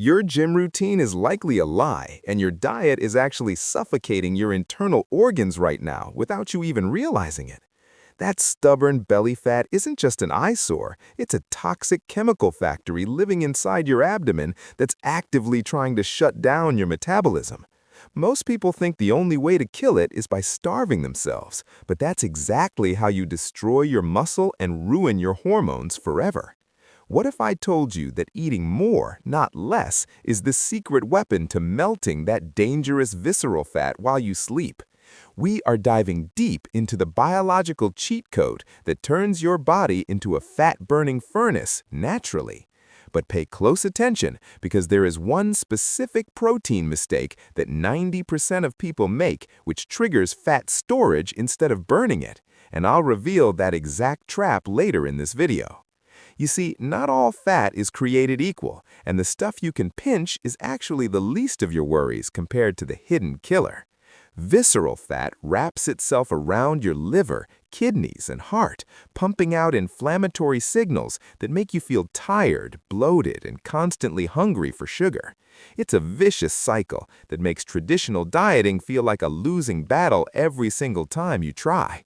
Your gym routine is likely a lie, and your diet is actually suffocating your internal organs right now without you even realizing it. That stubborn belly fat isn't just an eyesore, it's a toxic chemical factory living inside your abdomen that's actively trying to shut down your metabolism. Most people think the only way to kill it is by starving themselves, but that's exactly how you destroy your muscle and ruin your hormones forever. What if I told you that eating more, not less, is the secret weapon to melting that dangerous visceral fat while you sleep? We are diving deep into the biological cheat code that turns your body into a fat-burning furnace naturally. But pay close attention because there is one specific protein mistake that 90% of people make which triggers fat storage instead of burning it, and I'll reveal that exact trap later in this video. You see, not all fat is created equal, and the stuff you can pinch is actually the least of your worries compared to the hidden killer. Visceral fat wraps itself around your liver, kidneys, and heart, pumping out inflammatory signals that make you feel tired, bloated, and constantly hungry for sugar. It's a vicious cycle that makes traditional dieting feel like a losing battle every single time you try.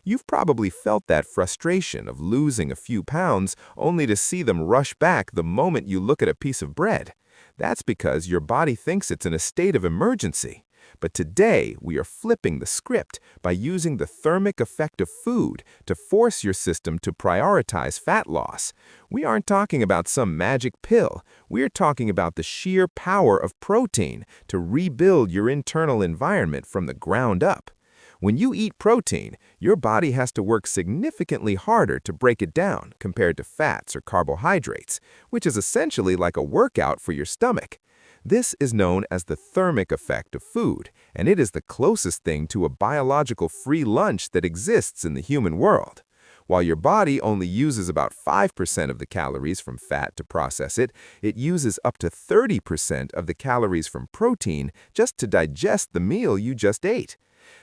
You've probably felt that frustration of losing a few pounds only to see them rush back the moment you look at a piece of bread. That's because your body thinks it's in a state of emergency. But today, we are flipping the script by using the thermic effect of food to force your system to prioritize fat loss. We aren't talking about some magic pill. We're talking about the sheer power of protein to rebuild your internal environment from the ground up. When you eat protein, your body has to work significantly harder to break it down compared to fats or carbohydrates, which is essentially like a workout for your stomach. This is known as the thermic effect of food, and it is the closest thing to a biological free lunch that exists in the human world. While your body only uses about 5% of the calories from fat to process it, it uses up to 30% of the calories from protein just to digest the meal you just ate.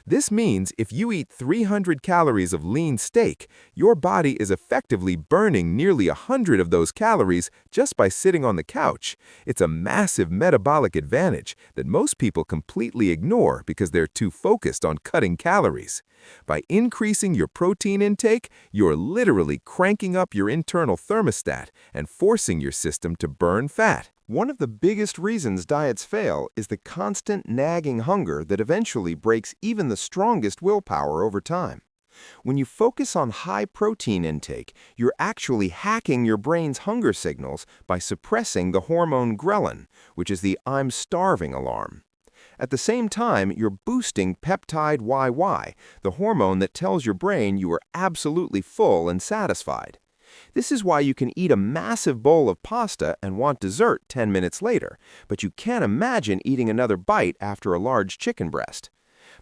This means if you eat 300 calories of lean steak, your body is effectively burning nearly 100 of those calories just by sitting on the couch. It's a massive metabolic advantage that most people completely ignore because they're too focused on cutting calories. By increasing your protein intake, you're literally cranking up your internal thermostat and forcing your system to burn fat. One of the biggest reasons diets fail is the constant nagging hunger that eventually breaks even the strongest willpower over time. When you focus on high protein intake, you're actually hacking your brain's hunger signals by suppressing the hormone ghrelin, which is the "I'm starving" alarm. At the same time, you're boosting peptide YY, the hormone that tells your brain you are absolutely full and satisfied. This is why you can eat a massive bowl of pasta and want dessert 10 minutes later, but you can't imagine eating another bite after a large chicken breast.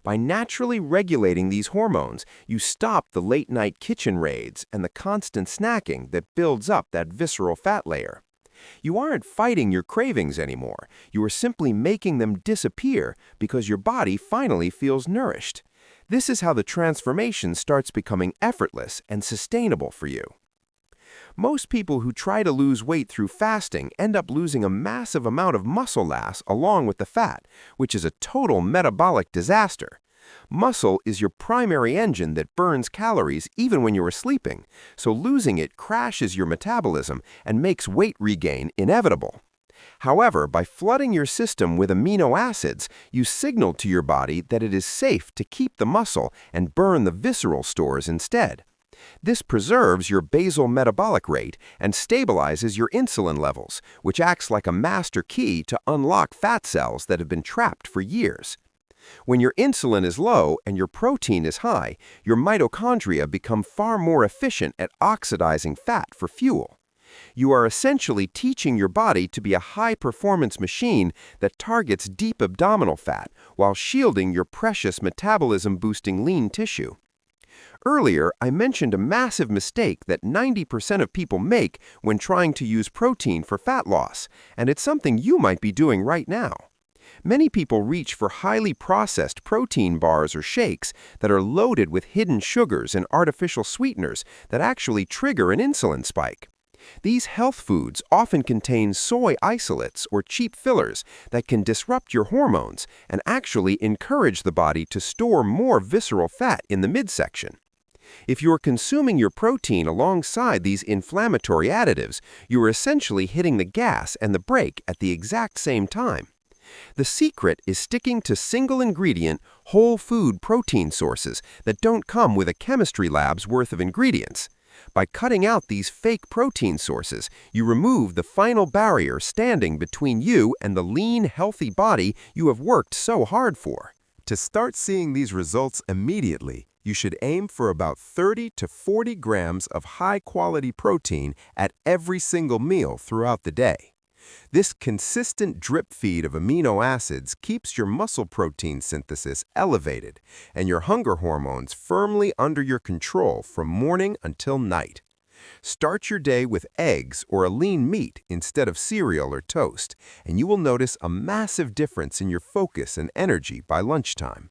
By naturally regulating these hormones, you stop the late-night kitchen raids and the constant snacking that builds up that visceral fat layer. You aren't fighting your cravings anymore. You are simply making them disappear because your body finally feels nourished. This is how the transformation starts becoming effortless and sustainable for you. Most people who try to lose weight through fasting end up losing a massive amount of muscle mass along with the fat, which is a total metabolic disaster. Muscle is your primary engine that burns calories even when you are sleeping, so losing it crashes your metabolism and makes weight regain inevitable. However, by flooding your system with amino acids, you signal to your body that it is safe to keep the muscle and burn the visceral stores instead. This preserves your basal metabolic rate and stabilizes your insulin levels, which acts like a master key to unlock fat cells that have been trapped for years. When your insulin is low and your protein is high, your mitochondria become far more efficient at oxidizing fat for fuel. You are essentially teaching your body to be a high-performance machine that targets deep abdominal fat while shielding your precious metabolism-boosting lean tissue. Earlier, I mentioned a massive mistake that 90% of people make when trying to use protein for fat loss, and it's something you might be doing right now. Many people reach for highly processed protein bars or shakes that are loaded with hidden sugars and artificial sweeteners that actually trigger an insulin spike. These health foods often contain soy isolates or cheap fillers that can disrupt your hormones and actually encourage the body to store more visceral fat in the midsection. If you're consuming your protein alongside these inflammatory additives, you are essentially hitting the gas and the brake at the exact same time. The secret is sticking to single-ingredient, whole food protein sources that don't come with a chemistry lab's worth of ingredients. By cutting out these fake protein sources, you remove the final barrier standing between you and the lean, healthy body you have worked so hard for. To start seeing these results immediately, you should aim for about 30 to 40 grams of high-quality protein at every single meal throughout the day. This consistent drip feed of amino acids keeps your muscle protein synthesis elevated and your hunger hormones firmly under your control from morning until night. Start your day with eggs or a lean meat instead of cereal or toast, and you will notice a massive difference in your focus and energy by lunchtime.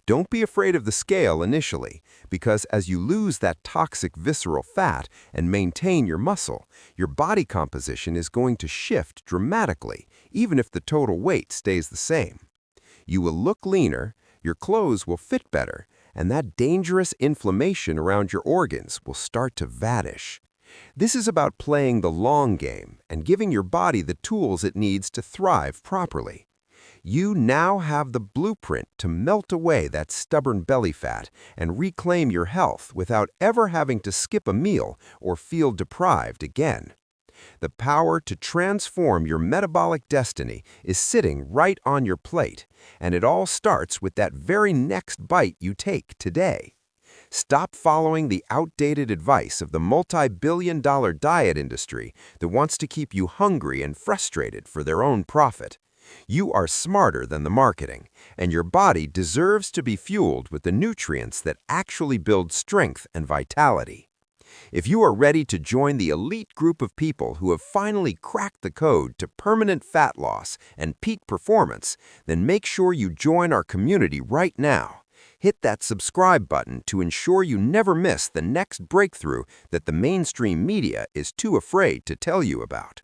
Don't be afraid of the scale initially, because as you lose that toxic visceral fat and maintain your muscle, your body composition is going to shift dramatically, even if the total weight stays the same. You will look leaner, your clothes will fit better, and that dangerous inflammation around your organs will start to vanish. This is about playing the long game and giving your body the tools it needs to thrive properly. You now have the blueprint to melt away that stubborn belly fat and reclaim your health without ever having to skip a meal or feel deprived again. The power to transform your metabolic destiny is sitting right on your plate, and it all starts with that very next bite you take today. Stop following the outdated advice of the multi-billion-dollar diet industry that wants to keep you hungry and frustrated for their own profit. You are smarter than the marketing, and your body deserves to be fueled with the nutrients that actually build strength and vitality. If you are ready to join the elite group of people who have finally cracked the code to permanent fat loss and peak performance, then make sure you join our community right now. Hit that subscribe button to ensure you never miss the next breakthrough that the mainstream media is too afraid to tell you about.